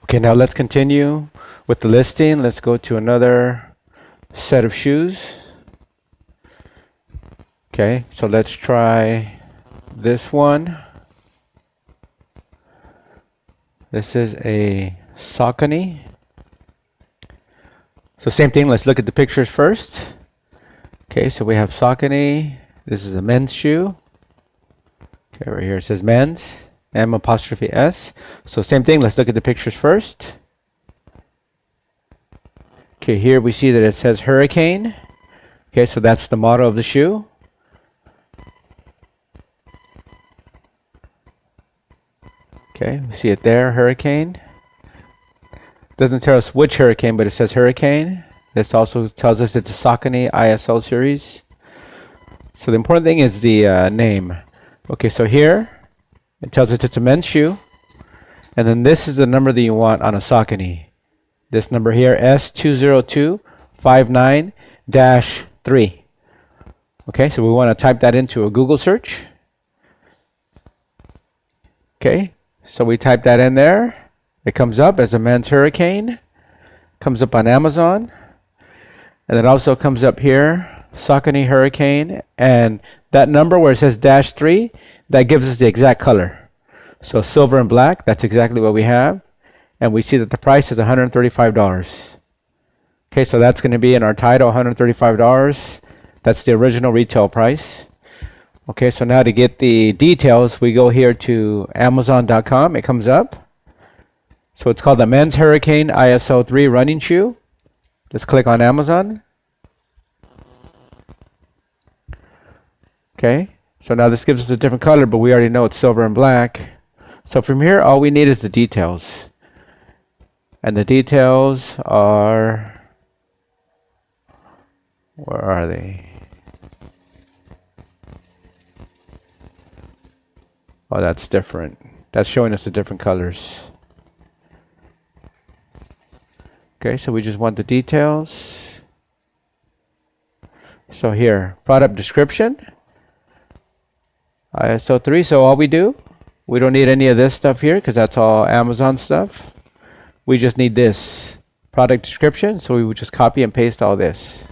Okay, now let's continue with the listing. Let's go to another set of shoes. Okay, so let's try this one. This is a Saucony. So same thing, let's look at the pictures first. Okay, so we have Saucony. This is a men's shoe. Okay, right here it says men's, M''S. So same thing, let's look at the pictures first. Okay, here we see that it says Hurricane. Okay, so that's the model of the shoe. Okay, we see it there, Hurricane. Doesn't tell us which Hurricane, but it says Hurricane. This also tells us it's a Saucony ISO series. So the important thing is the name. Okay, so here it tells us it's a men's shoe. And then this is the number that you want on a Saucony. This number here, S20259-3. Okay, so we want to type that into a Google search. Okay, so we type that in there. It comes up as a men's Hurricane. Comes up on Amazon. And it also comes up here, Saucony Hurricane. And that number where it says -3, that gives us the exact color. So silver and black, that's exactly what we have. And we see that the price is $135. Okay, so that's going to be in our title, $135. That's the original retail price. Okay, so now to get the details, we go here to Amazon.com. It comes up. So it's called the Men's Hurricane ISO 3 running shoe. Let's click on Amazon. Okay, so now this gives us a different color, but we already know it's silver and black. So from here, all we need is the details. And the details are, where are they? Oh, that's different. That's showing us the different colors. Okay, so we just want the details. So here, product description, ISO 3. So all we do, we don't need any of this stuff here because that's all Amazon stuff. We just need this product description. So we would just copy and paste all this.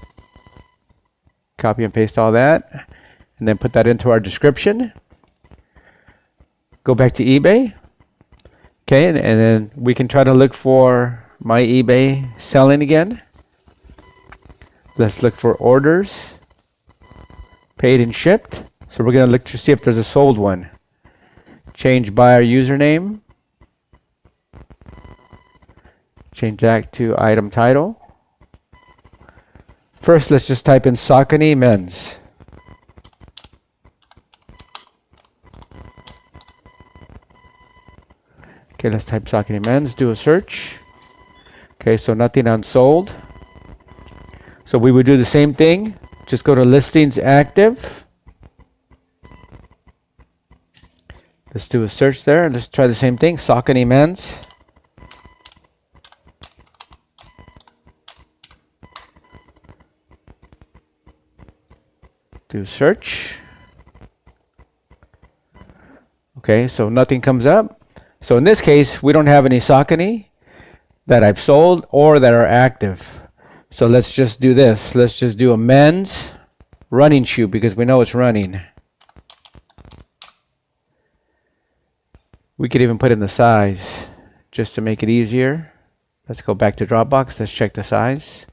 Copy and paste all that. And then put that into our description. Go back to eBay. Okay, and then we can try to look for my eBay selling again. Let's look for orders. Paid and shipped. So we're going to look to see if there's a sold one. Change buyer username. Change that to item title. First, let's just type in Saucony men's. Okay, let's type Saucony men's, do a search. Okay, so nothing unsold. So we would do the same thing. Just go to listings active. Let's do a search there. Let's try the same thing, Saucony men's. Do search. Okay, so nothing comes up. So in this case, we don't have any Saucony that I've sold or that are active. So let's just do this. Let's just do a men's running shoe because we know it's running. We could even put in the size just to make it easier. Let's go back to Dropbox. Let's check the size.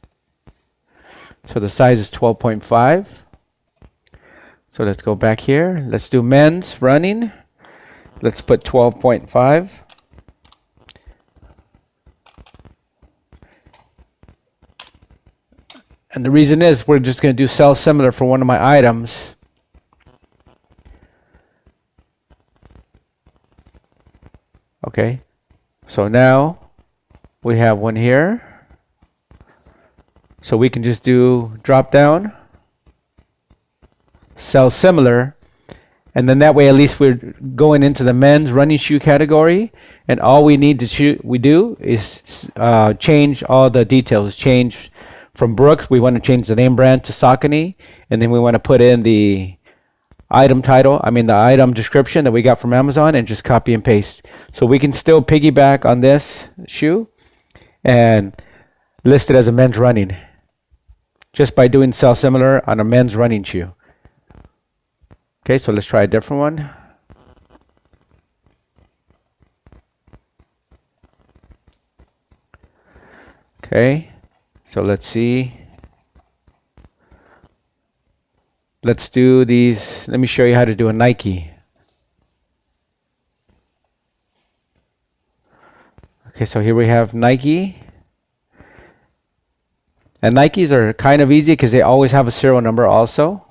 So the size is 12.5. So let's go back here. Let's do men's running. Let's put 12.5. And the reason is we're just going to do sell similar for one of my items. Okay. So now we have one here. So we can just do drop down, sell similar. And then that way, at least we're going into the men's running shoe category. And all we need to do is change all the details. Change from Brooks, we want to change the name brand to Saucony. And then we want to put in the item title, the item description that we got from Amazon, and just copy and paste. So we can still piggyback on this shoe and list it as a men's running just by doing sell similar on a men's running shoe. Okay, so let's try a different one. Okay, so let's see. Let's do these. Let me show you how to do a Nike. Okay, so here we have Nike. And Nikes are kind of easy because they always have a serial number also.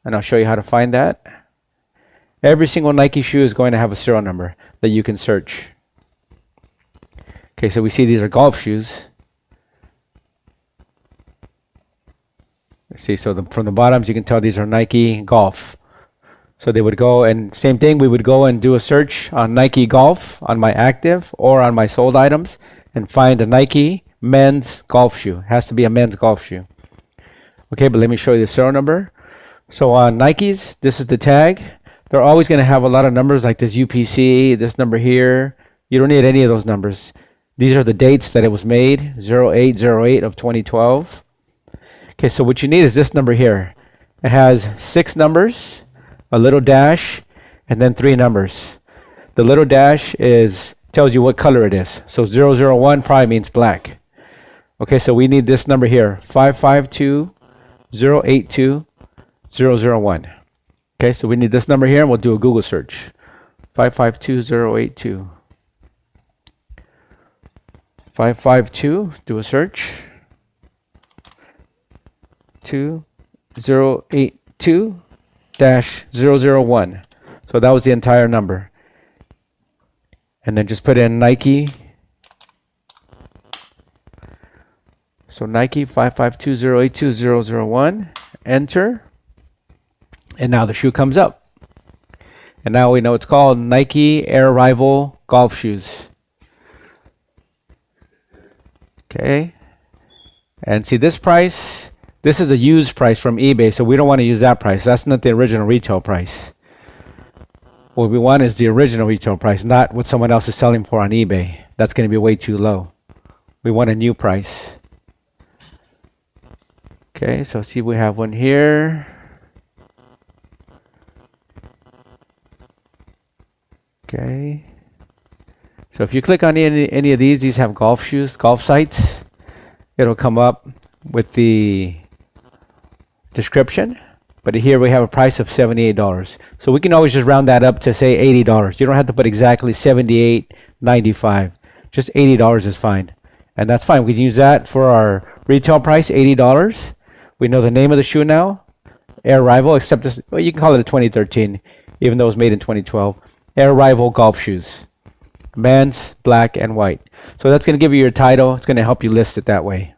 And I'll show you how to find that. Every single Nike shoe is going to have a serial number that you can search. Okay, so we see these are golf shoes. See, so from the bottoms you can tell these are Nike Golf. So they would go, and same thing, we would go and do a search on Nike Golf on my active or on my sold items and find a Nike men's golf shoe. It has to be a men's golf shoe. Okay, but let me show you the serial number. So on Nikes, this is the tag. They're always going to have a lot of numbers like this UPC, this number here. You don't need any of those numbers. These are the dates that it was made, 08/08 of 2012. Okay, so what you need is this number here. It has 6 numbers, a little dash, and then 3 numbers. The little dash tells you what color it is. So 001 probably means black. Okay, so we need this number here, 552-082-001. Okay, so we need this number here, and we'll do a Google search. 552-082. 552, do a search. 082-001. So that was the entire number. And then just put in Nike. So Nike 552-082-001. Enter. And now the shoe comes up. And now we know it's called Nike Air Rival Golf Shoes. Okay. And see this price. This is a used price from eBay, so we don't want to use that price. That's not the original retail price. What we want is the original retail price, not what someone else is selling for on eBay. That's going to be way too low. We want a new price. Okay, so see we have one here. Okay. So if you click on any of these have golf shoes, golf sites. It'll come up with the description, but here we have a price of $78. So we can always just round that up to say $80. You don't have to put exactly $78.95. Just $80 is fine, and that's fine. We can use that for our retail price, $80. We know the name of the shoe now, Air Rival, except this, well, you can call it a 2013, even though it was made in 2012. Air Rival golf shoes, men's, black and white. So that's going to give you your title. It's going to help you list it that way.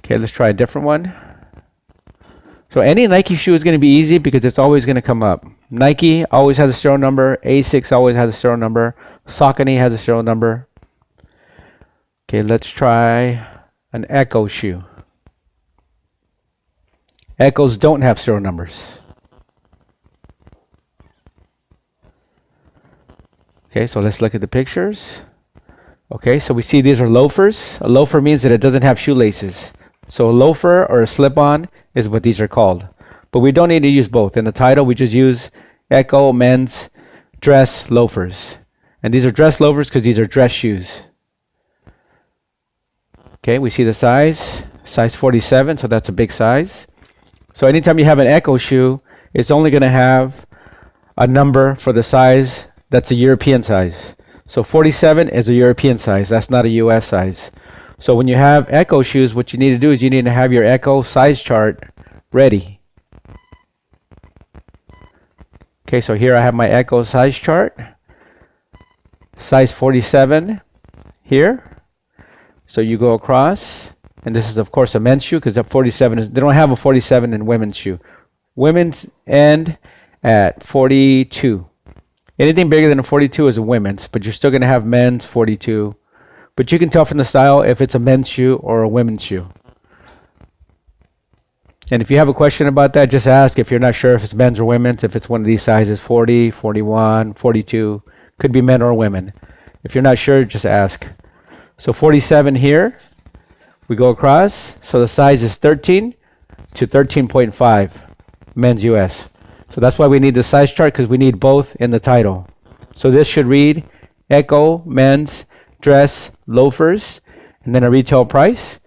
Okay, let's try a different one. So any Nike shoe is going to be easy because it's always going to come up. Nike always has a serial number. Asics always has a serial number. Saucony has a serial number. Okay, let's try an Echo shoe. Echoes don't have serial numbers. Okay, so let's look at the pictures. Okay, so we see these are loafers. A loafer means that it doesn't have shoelaces. So a loafer or a slip-on is what these are called. But we don't need to use both. In the title, we just use Echo men's dress loafers. And these are dress loafers because these are dress shoes. Okay, we see the size 47, so that's a big size. So anytime you have an Echo shoe, it's only going to have a number for the size that's a European size. So 47 is a European size. That's not a US size. So when you have Echo shoes, what you need to do is you need to have your Echo size chart ready. Okay, so here I have my Echo size chart. Size 47 here. So you go across, and this is of course a men's shoe because that 47 is, they don't have a 47 in women's shoe. Women's end at 42. Anything bigger than a 42 is a women's, but you're still going to have men's 42. But you can tell from the style if it's a men's shoe or a women's shoe. And if you have a question about that, just ask. If you're not sure if it's men's or women's, if it's one of these sizes, 40, 41, 42, could be men or women. If you're not sure, just ask. So 47 here, we go across. So the size is 13 to 13.5, men's US. So that's why we need the size chart, because we need both in the title. So this should read Ecko men's dress loafers, and then a retail price,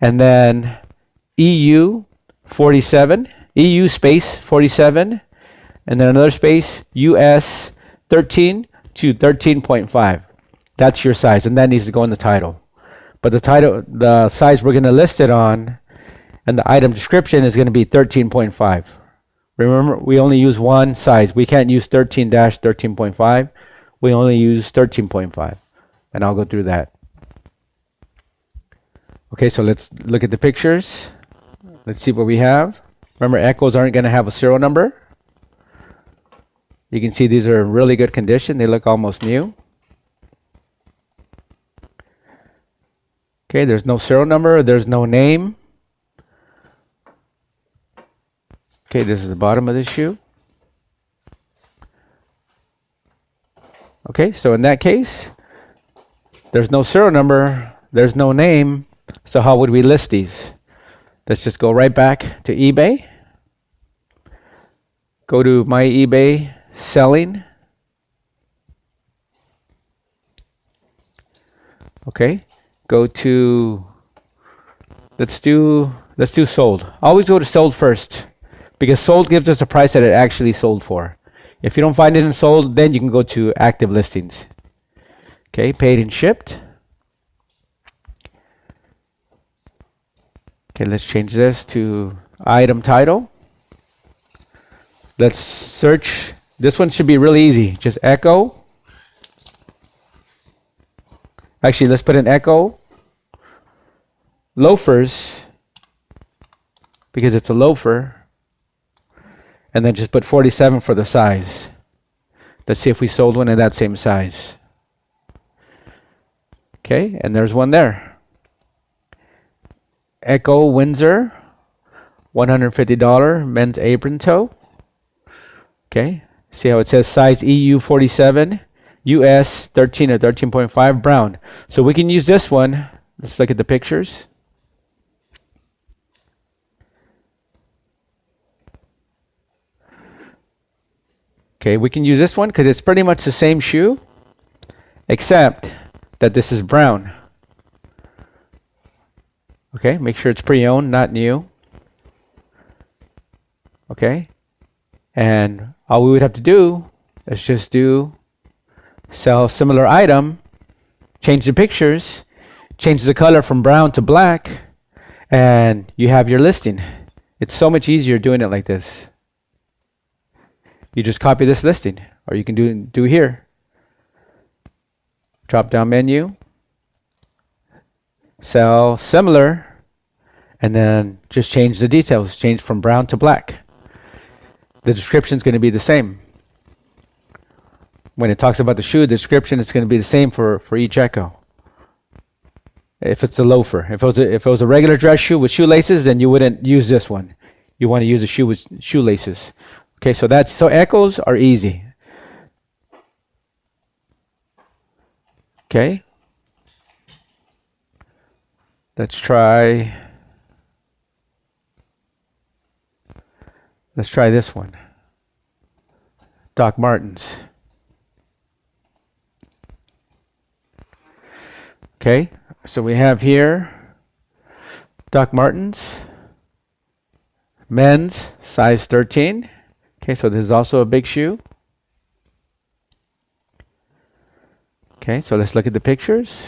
and then EU 47, EU space 47, and then another space, US 13 to 13.5. That's your size, and that needs to go in the title. But the title, the size we're going to list it on, and the item description is going to be 13.5. Remember, we only use one size. We can't use 13-13.5. We only use 13.5. And I'll go through that. Okay, so let's look at the pictures. Let's see what we have. Remember, Echoes aren't going to have a serial number. You can see these are in really good condition. They look almost new. Okay, there's no serial number. There's no name. Okay, this is the bottom of the shoe. Okay, so in that case, there's no serial number. There's no name. So how would we list these? Let's just go right back to eBay. Go to my eBay selling. Okay. Go to, let's do sold. Always go to sold first, because sold gives us a price that it actually sold for. If you don't find it in sold, then you can go to active listings. Okay, paid and shipped. Okay, let's change this to item title. Let's search. This one should be really easy. Just Echo. Actually, let's put in Echo loafers, because it's a loafer. And then just put 47 for the size. Let's see if we sold one in that same size. Okay, and there's one there. Echo Windsor, $150 men's apron toe. Okay, see how it says size EU 47, US 13 or 13.5 brown. So we can use this one. Let's look at the pictures. Okay, we can use this one because it's pretty much the same shoe, except that this is brown. Okay, make sure it's pre-owned, not new. Okay, and all we would have to do is just do sell similar item, change the pictures, change the color from brown to black, and you have your listing. It's so much easier doing it like this. You just copy this listing, or you can do here. Drop down menu, sell similar, and then just change the details. Change from brown to black. The description is going to be the same. When it talks about the shoe, the description is going to be the same for each Echo. If it's a loafer, if it was a regular dress shoe with shoelaces, then you wouldn't use this one. You want to use a shoe with shoelaces. Okay, so Echoes are easy. Okay. Let's try this one. Doc Martens. Okay, so we have here Doc Martens, men's, size 13. Okay, so this is also a big shoe. Okay, so let's look at the pictures.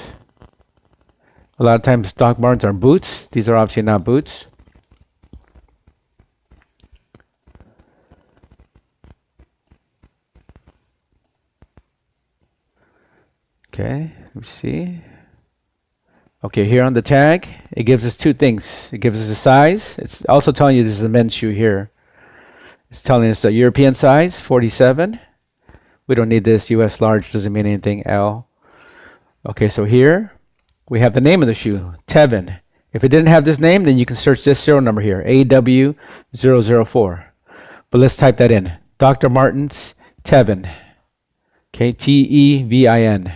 A lot of times Doc Martens are boots. These are obviously not boots. Okay, let me see. Okay, here on the tag, it gives us two things. It gives us the size. It's also telling you this is a men's shoe here. It's telling us the European size, 47. We don't need this. US large doesn't mean anything. L. Okay, so here we have the name of the shoe, Tevin, If it didn't have this name, then you can search this serial number here, AW004. But let's type that in. Dr. Martens Tevin. Okay, Tevin.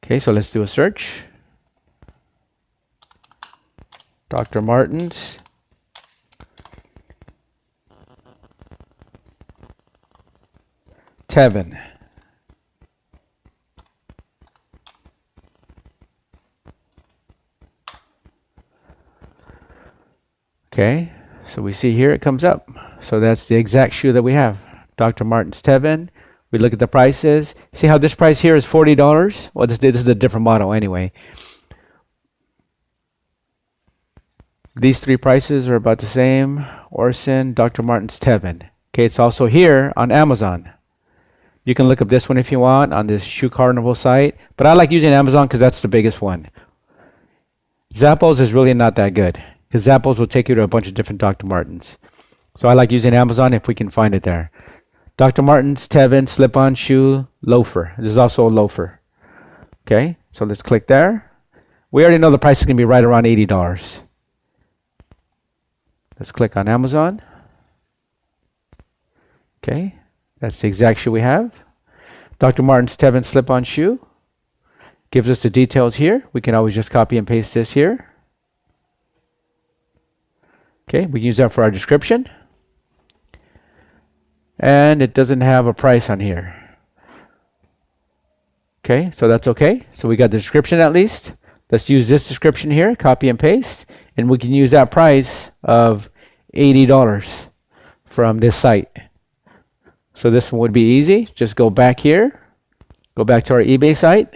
Okay, so let's do a search. Dr. Martens. Tevin. Okay, so we see here it comes up. So that's the exact shoe that we have. Dr. Martens Tevin. We look at the prices. See how this price here is $40? Well, this is a different model anyway. These three prices are about the same. Orson, Dr. Martens Tevin. Okay, it's also here on Amazon. You can look up this one if you want on this Shoe Carnival site. But I like using Amazon because that's the biggest one. Zappos is really not that good, because Zappos will take you to a bunch of different Dr. Martens. So I like using Amazon if we can find it there. Dr. Martens Tevin slip-on shoe loafer. This is also a loafer. Okay, so let's click there. We already know the price is going to be right around $80. Let's click on Amazon. Okay, that's the exact shoe we have. Dr. Martens Tevin slip-on shoe. Gives us the details here. We can always just copy and paste this here. Okay, we can use that for our description. And it doesn't have a price on here. Okay, so that's okay. So we got the description at least. Let's use this description here, copy and paste, and we can use that price of $80 from this site. So this one would be easy. Just go back here, go back to our eBay site.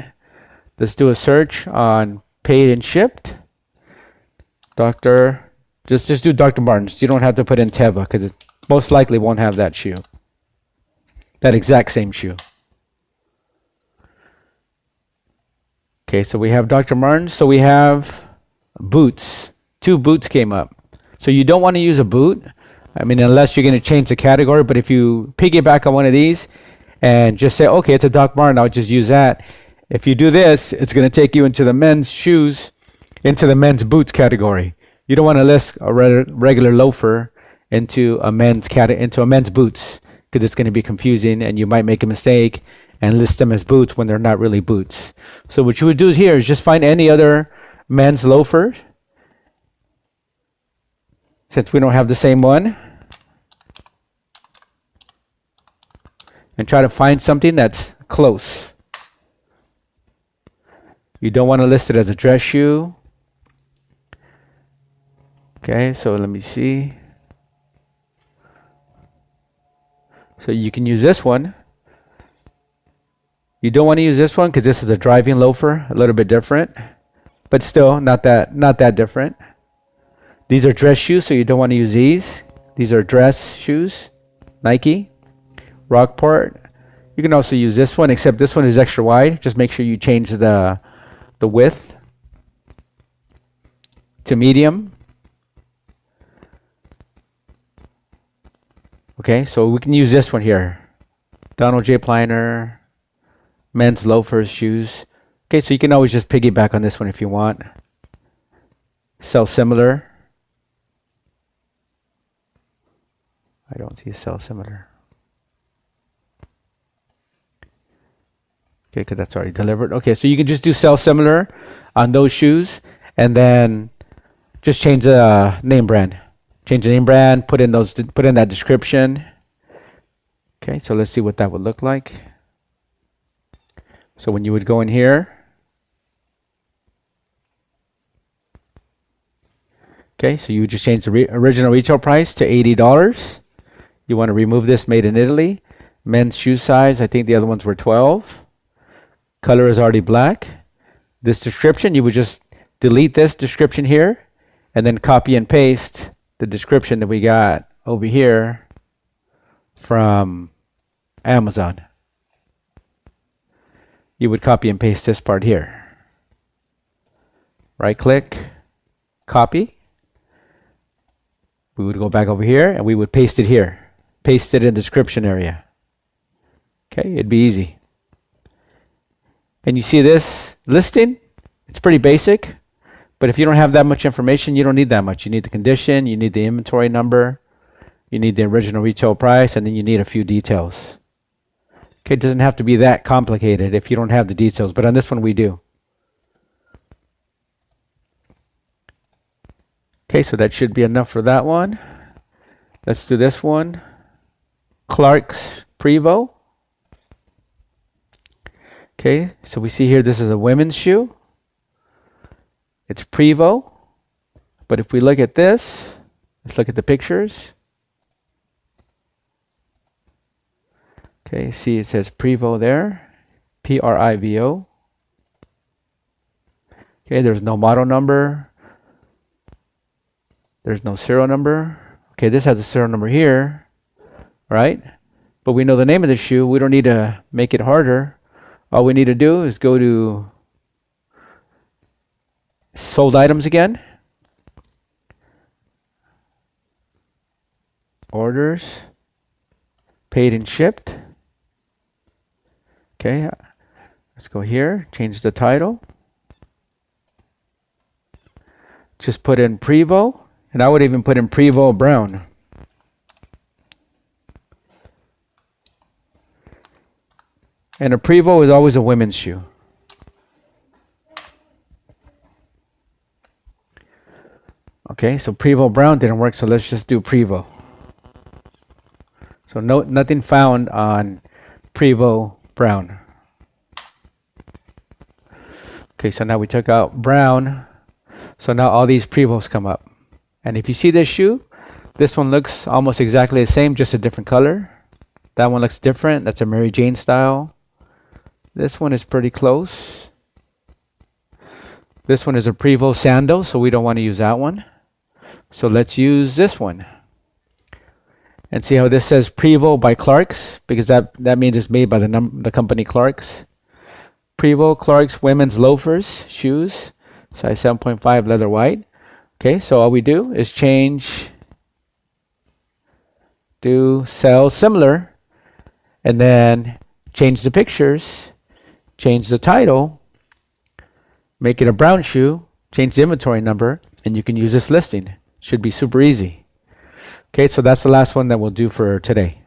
Let's do a search on paid and shipped. Just do Dr. Martens. You don't have to put in Teva because it most likely won't have that shoe. That exact same shoe. Okay, so we have Dr. Martens. So we have boots. 2 boots came up. So you don't want to use a boot. I mean, unless you're going to change the category. But if you piggyback on one of these and just say, okay, it's a Doc Marten, I'll just use that. If you do this, it's going to take you into the men's shoes, into the men's boots category. You don't want to list a regular loafer into a men's boots, because it's going to be confusing and you might make a mistake and list them as boots when they're not really boots. So what you would do here is just find any other men's loafer. Since we don't have the same one, and try to find something that's close. You don't want to list it as a dress shoe. Okay, so let me see. So you can use this one. You don't want to use this one because this is a driving loafer, a little bit different, but still not that different. These are dress shoes, so you don't want to use these. These are dress shoes, Nike, Rockport. You can also use this one, except this one is extra wide. Just make sure you change the width to medium. Okay, so we can use this one here. Donald J. Pliner, men's loafers, shoes. Okay, so you can always just piggyback on this one if you want. Sell similar. I don't see a sell similar. Okay, because that's already delivered. Okay, so you can just do sell similar on those shoes, and then just change the name brand. Change the name brand, put in that description. Okay, so let's see what that would look like. So when you would go in here, okay, so you would just change the original retail price to $80. You want to remove this made in Italy. Men's shoe size, I think the other ones were 12. Color is already black. This description, you would just delete this description here and then copy and paste the description that we got over here from Amazon. You would copy and paste this part here. Right click, copy. We would go back over here and we would paste it here. Paste it in the description area. Okay, it'd be easy. And you see this listing? It's pretty basic, but if you don't have that much information, you don't need that much. You need the condition, you need the inventory number, you need the original retail price, and then you need a few details. Okay, it doesn't have to be that complicated if you don't have the details, but on this one we do. Okay, so that should be enough for that one. Let's do this one. Clark's Prevost. Okay, so we see here this is a women's shoe. It's Prevost. But if we look at this, let's look at the pictures. Okay, see it says Prevost there. Privo. Okay, there's no model number. There's no serial number. Okay, this has a serial number here, right? But we know the name of the shoe. We don't need to make it harder. All we need to do is go to sold items again. Orders. Paid and shipped. Okay, let's go here. Change the title. Just put in Prevost. And I would even put in Prevost Brown. And a Prevost is always a women's shoe. Okay, so Prevost Brown didn't work, so let's just do Prevost. So nothing found on Prevost Brown. Okay, so now we took out Brown. So now all these Prevosts come up. And if you see this shoe, this one looks almost exactly the same, just a different color. That one looks different. That's a Mary Jane style. This one is pretty close. This one is a Prevost sandal, so we don't want to use that one. So let's use this one. And see how this says Prevost by Clark's, because that means it's made by the company Clark's. Prevost Clark's women's loafers, shoes, size 7.5 leather white. Okay, so all we do is change, do sell similar, and then change the pictures, change the title, make it a brown shoe, change the inventory number, and you can use this listing. Should be super easy. Okay, so that's the last one that we'll do for today.